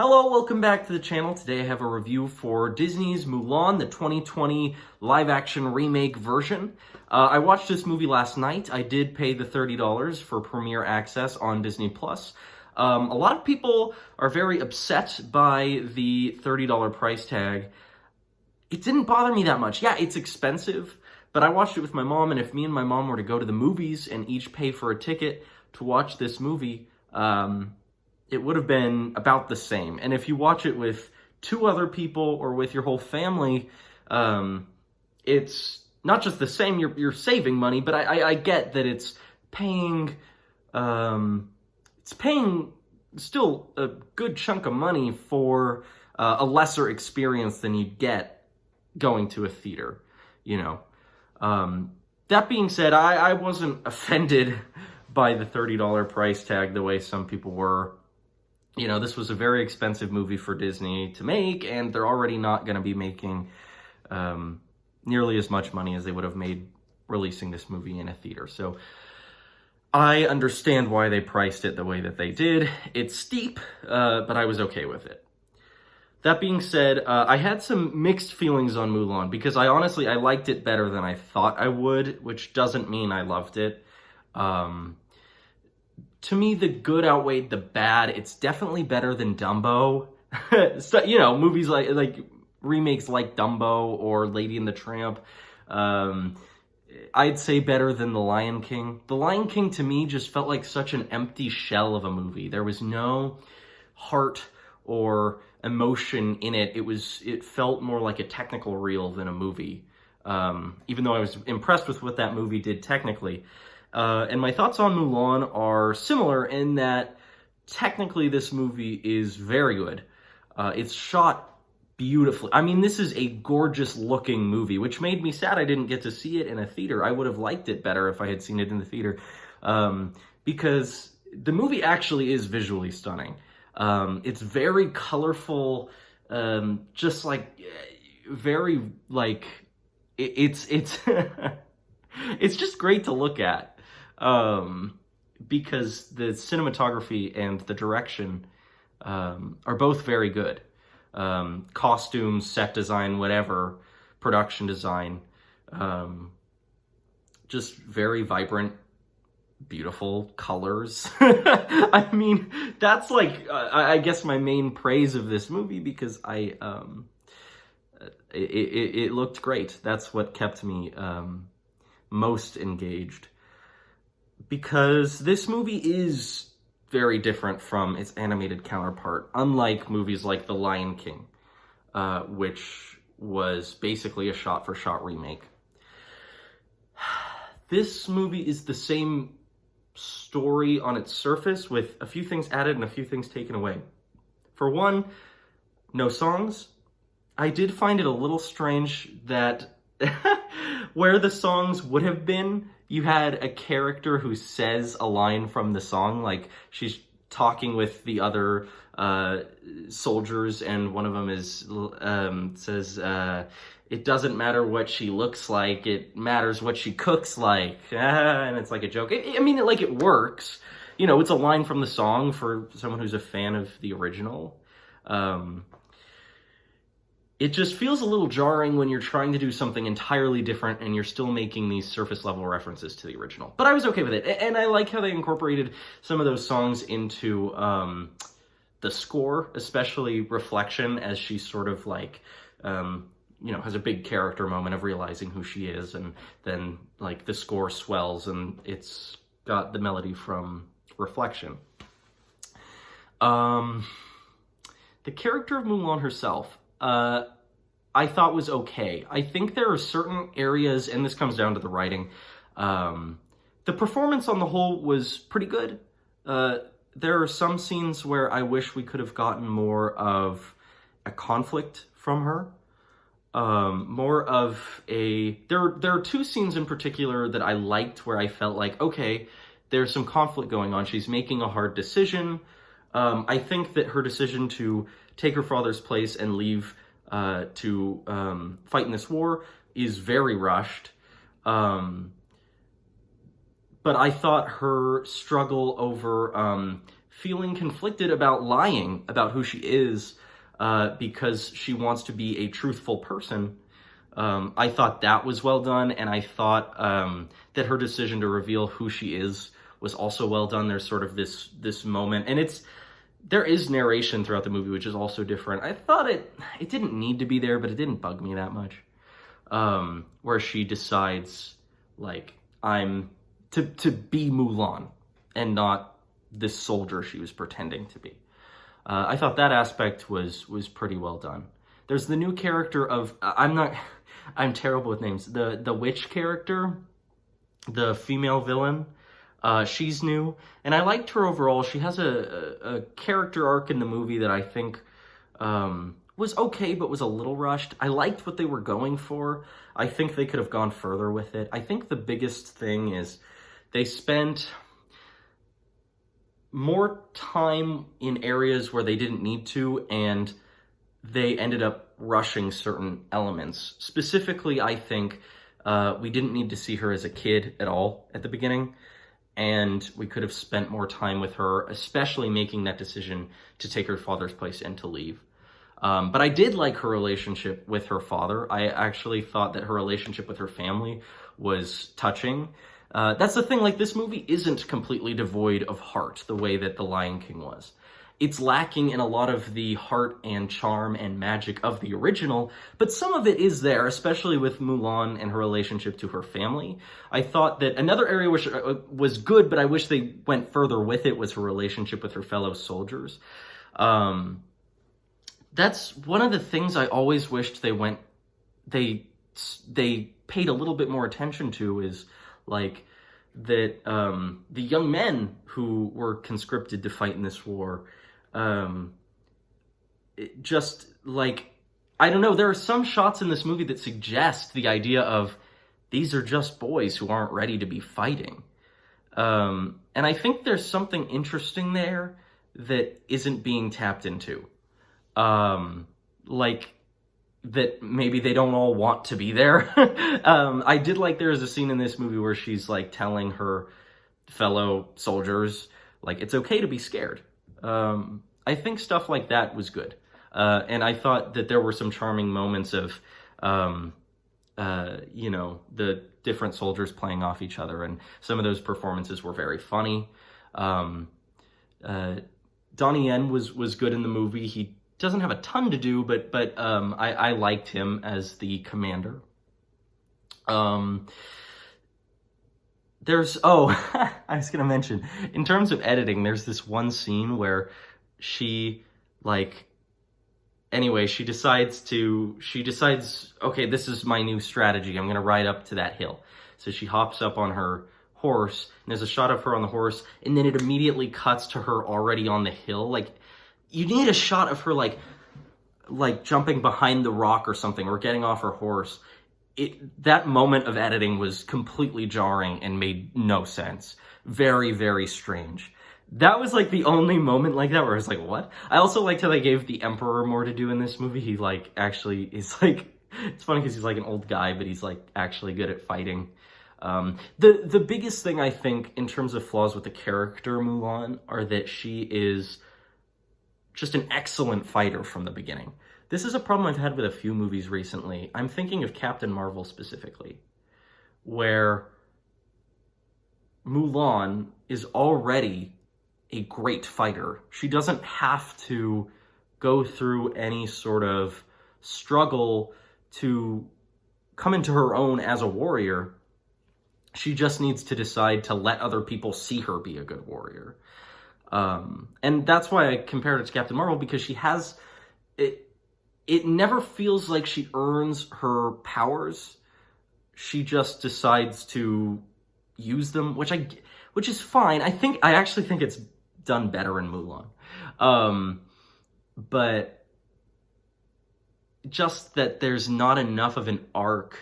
Hello, welcome back to the channel. Today I have a review for Disney's Mulan, the 2020 live-action remake version. I watched this movie last night. I did pay the $30 for premiere access on Disney+. A lot of people are very upset by the $30 price tag. It didn't bother me that much. Yeah, it's expensive, but I watched it with my mom, and if me and my mom were to go to the movies and each pay for a ticket to watch this movie, it would have been about the same. And if you watch it with two other people or with your whole family, it's not just the same, you're saving money, but I get that it's paying still a good chunk of money for a lesser experience than you'd get going to a theater, you know. That being said, I wasn't offended by the $30 price tag the way some people were. You know, this was a very expensive movie for Disney to make, and they're already not going to be making nearly as much money as they would have made releasing this movie in a theater. So I understand why they priced it the way that they did. It's steep, but I was okay with it. That being said, I had some mixed feelings on Mulan because I liked it better than I thought I would, which doesn't mean I loved it. To me, the good outweighed the bad. It's definitely better than Dumbo. So, you know, movies like remakes like Dumbo or Lady and the Tramp. I'd say better than The Lion King. The Lion King, to me, just felt like such an empty shell of a movie. There was no heart or emotion in it. It felt more like a technical reel than a movie. Even though I was impressed with what that movie did technically. And my thoughts on Mulan are similar in that technically this movie is very good. It's shot beautifully. I mean, this is a gorgeous looking movie, which made me sad I didn't get to see it in a theater. I would have liked it better if I had seen it in the theater, because the movie actually is visually stunning. It's very colorful, just like very like it's it's just great to look at. Because the cinematography and the direction are both very good. Costumes, set design, whatever, production design, just very vibrant, beautiful colors. I mean, that's like, I guess my main praise of this movie, because it looked great. That's what kept me most engaged. Because this movie is very different from its animated counterpart, unlike movies like The Lion King, which was basically a shot-for-shot remake. This movie is the same story on its surface, with a few things added and a few things taken away. For one, no songs. I did find it a little strange that where the songs would have been, you had a character who says a line from the song, like she's talking with the other soldiers, and one of them says, it doesn't matter what she looks like, it matters what she cooks like, and it's like a joke. I mean, it works. You know, it's a line from the song for someone who's a fan of the original. It just feels a little jarring when you're trying to do something entirely different and you're still making these surface level references to the original. But I was okay with it. And I like how they incorporated some of those songs into the score, especially Reflection, as she's sort of like, you know, has a big character moment of realizing who she is. And then like the score swells and it's got the melody from Reflection. The character of Mulan herself, I thought was okay. I think there are certain areas, and this comes down to the writing, the performance on the whole was pretty good. There are some scenes where I wish we could have gotten more of a conflict from her. More of a... There are two scenes in particular that I liked where I felt like, okay, there's some conflict going on. She's making a hard decision. I think that her decision to take her father's place and leave to fight in this war is very rushed. But I thought her struggle over feeling conflicted about lying about who she is because she wants to be a truthful person. I thought that was well done, and I thought that her decision to reveal who she is was also well done. There's sort of this moment, and there is narration throughout the movie, which is also different. I thought it didn't need to be there, but it didn't bug me that much. Where she decides, like, I'm to be Mulan and not this soldier she was pretending to be. I thought that aspect was pretty well done. There's the new character of I'm terrible with names. The witch character, the female villain. She's new, and I liked her overall. She has a character arc in the movie that I think was okay, but was a little rushed. I liked what they were going for. I think they could have gone further with it. I think the biggest thing is they spent more time in areas where they didn't need to, and they ended up rushing certain elements. Specifically, I think we didn't need to see her as a kid at all at the beginning, and we could have spent more time with her, especially making that decision to take her father's place and to leave. But I did like her relationship with her father. I actually thought that her relationship with her family was touching. That's the thing, like, this movie isn't completely devoid of heart the way that The Lion King was. It's lacking in a lot of the heart and charm and magic of the original, but some of it is there, especially with Mulan and her relationship to her family. I thought that another area which was good, but I wish they went further with it, was her relationship with her fellow soldiers. That's one of the things I always wished they paid a little bit more attention to, is like that the young men who were conscripted to fight in this war, just like, I don't know, there are some shots in this movie that suggest the idea of these are just boys who aren't ready to be fighting. And I think there's something interesting there that isn't being tapped into. Like, that maybe they don't all want to be there. I did like, there's a scene in this movie where she's like telling her fellow soldiers, like, it's okay to be scared. I think stuff like that was good. And I thought that there were some charming moments of, you know, the different soldiers playing off each other, and some of those performances were very funny. Donnie Yen was good in the movie. He doesn't have a ton to do, but I liked him as the commander. There's, I was gonna mention, in terms of editing, there's this one scene where she, like, anyway, she decides, okay, this is my new strategy. I'm gonna ride up to that hill. So she hops up on her horse, and there's a shot of her on the horse, and then it immediately cuts to her already on the hill. Like, you need a shot of her, like jumping behind the rock or something, or getting off her horse. That moment of editing was completely jarring and made no sense. Very, very strange. That was, like, the only moment like that where I was like, what? I also liked how they gave the Emperor more to do in this movie. He, like, actually is, like, it's funny because he's, like, an old guy, but he's, like, actually good at fighting. The biggest thing, I think, in terms of flaws with the character Mulan, are that she is just an excellent fighter from the beginning. This is a problem I've had with a few movies recently. I'm thinking of Captain Marvel specifically, where Mulan is already a great fighter. She doesn't have to go through any sort of struggle to come into her own as a warrior. She just needs to decide to let other people see her be a good warrior. And that's why I compared it to Captain Marvel, because she has, it never feels like she earns her powers. She just decides to use them, which is fine. I actually think it's done better in Mulan. But just that there's not enough of an arc,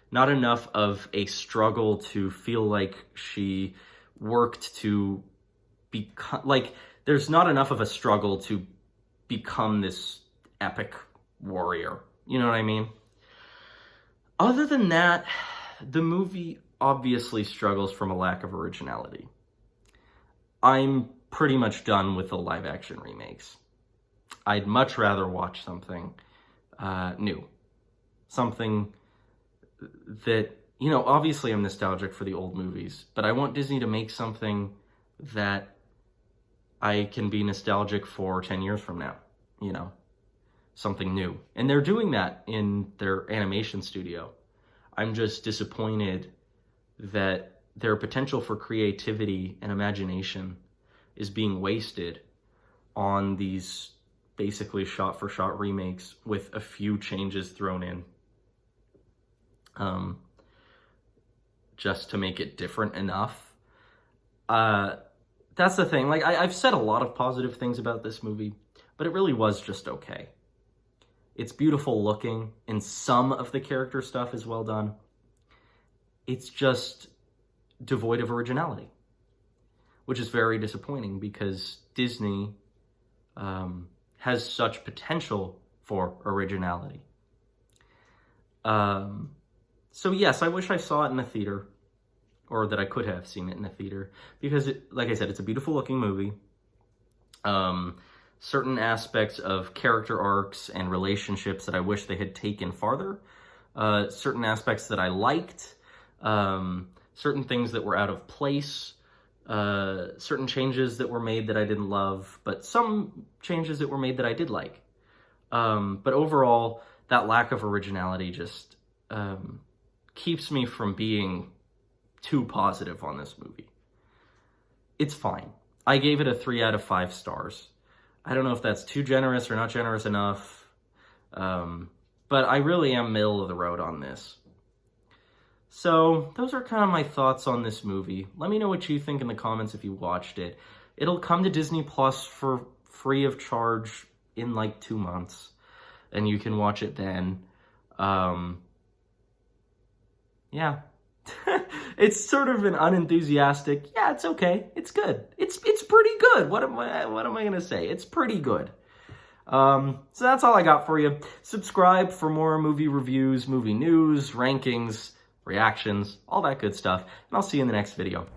not enough of a struggle to feel like she worked to become, like, there's not enough of a struggle to become this epic warrior. You know what I mean? Other than that, the movie obviously struggles from a lack of originality. I'm pretty much done with the live-action remakes. I'd much rather watch something new. Something that, you know, obviously I'm nostalgic for the old movies, but I want Disney to make something that I can be nostalgic for 10 years from now, you know, something new. And they're doing that in their animation studio. I'm just disappointed that their potential for creativity and imagination is being wasted on these basically shot-for-shot remakes with a few changes thrown in. Just to make it different enough. That's the thing. Like, I've said a lot of positive things about this movie, but it really was just okay. It's beautiful looking, and some of the character stuff is well done. It's just devoid of originality, which is very disappointing because Disney has such potential for originality. So yes, I wish I saw it in a theater, or that I could have seen it in a theater, because, like I said, it's a beautiful looking movie. Certain aspects of character arcs and relationships that I wish they had taken farther. Certain aspects that I liked. Certain things that were out of place. Certain changes that were made that I didn't love, but some changes that were made that I did like. But overall, that lack of originality just keeps me from being too positive on this movie. It's fine. I gave it a 3 out of 5 stars. I don't know if that's too generous or not generous enough, but I really am middle of the road on this. So those are kind of my thoughts on this movie. Let me know what you think in the comments if you watched it. It'll come to Disney Plus for free of charge in like 2 months, and you can watch it then. Yeah. It's sort of an unenthusiastic, yeah, it's okay. It's good. It's pretty good. What am I going to say? It's pretty good. So that's all I got for you. Subscribe for more movie reviews, movie news, rankings, reactions, all that good stuff. And I'll see you in the next video.